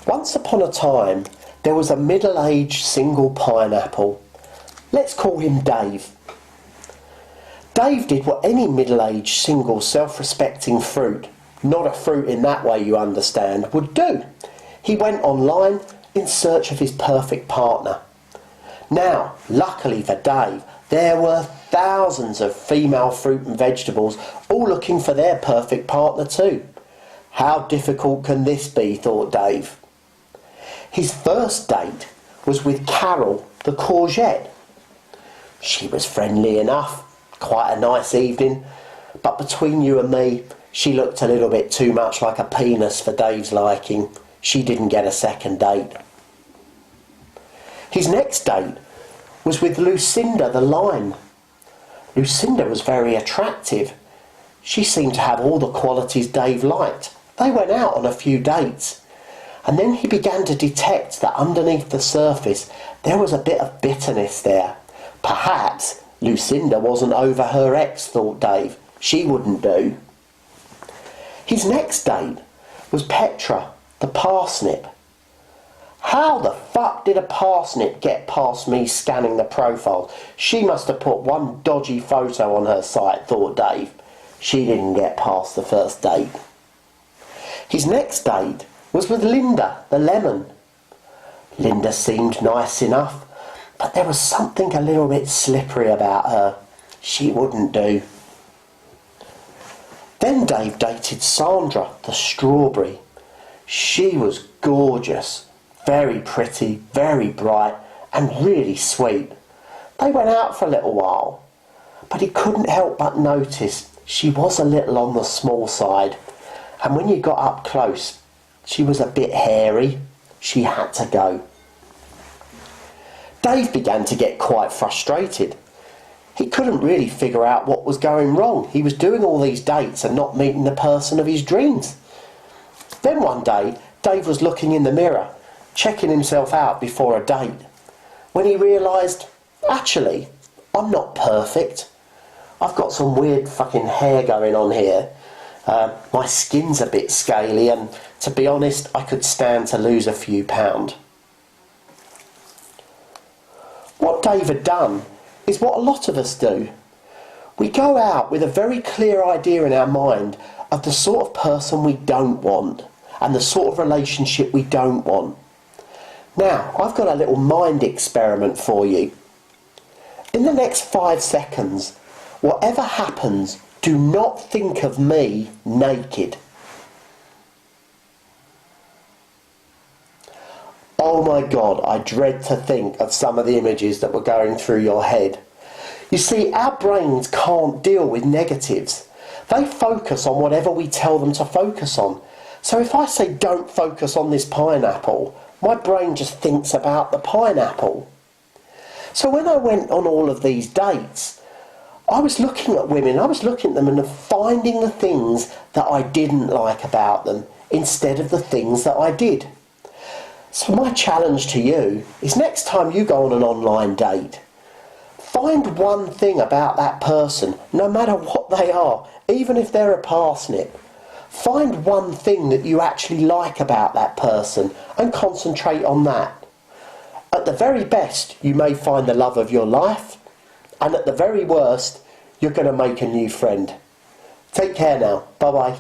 Once upon a time, there was a middle-aged single pineapple. Let's call him Dave. Dave did what any middle-aged single self-respecting fruit, not a fruit in that way you understand, would do. He went online in search of his perfect partner. Now, luckily for Dave, there were thousands of female fruit and vegetables all looking for their perfect partner too. How difficult can this be, thought Dave. His first date was with Carol the courgette. She was friendly enough, quite a nice evening, but between you and me, she looked a little bit too much like a penis for Dave's liking. She didn't get a second date. His next date was with Lucinda the lion. Lucinda was very attractive. She seemed to have all the qualities Dave liked. They went out on a few dates, and then he began to detect that underneath the surface there was a bit of bitterness there. Perhaps Lucinda wasn't over her ex, thought Dave. She wouldn't do. His next date was Petra, the parsnip. How the fuck did a parsnip get past me scanning the profile? She must have put one dodgy photo on her site, thought Dave. She didn't get past the first date. His next date was with Linda, the lemon. Linda seemed nice enough, but there was something a little bit slippery about her. She wouldn't do. Then Dave dated Sandra, the strawberry. She was gorgeous, very pretty, very bright, and really sweet. They went out for a little while, but he couldn't help but notice she was a little on the small side, and when you got up close, she was a bit hairy. She had to go. Dave began to get quite frustrated. He couldn't really figure out what was going wrong. He was doing all these dates and not meeting the person of his dreams. Then one day, Dave was looking in the mirror, checking himself out before a date, when he realised, actually, I'm not perfect. I've got some weird fucking hair going on here. My skin's a bit scaly, and to be honest, I could stand to lose a few pounds. What Dave had done is what a lot of us do. We go out with a very clear idea in our mind of the sort of person we don't want and the sort of relationship we don't want. Now, I've got a little mind experiment for you. In the next 5 seconds, whatever happens, do not think of me naked. Oh my God, I dread to think of some of the images that were going through your head. You see, our brains can't deal with negatives. They focus on whatever we tell them to focus on. So if I say don't focus on this pineapple, my brain just thinks about the pineapple. So when I went on all of these dates, I was looking at women, I was looking at them and finding the things that I didn't like about them instead of the things that I did. So my challenge to you is next time you go on an online date, find one thing about that person, no matter what they are, even if they're a parsnip. Find one thing that you actually like about that person and concentrate on that. At the very best, you may find the love of your life, and at the very worst, you're going to make a new friend. Take care now. Bye-bye.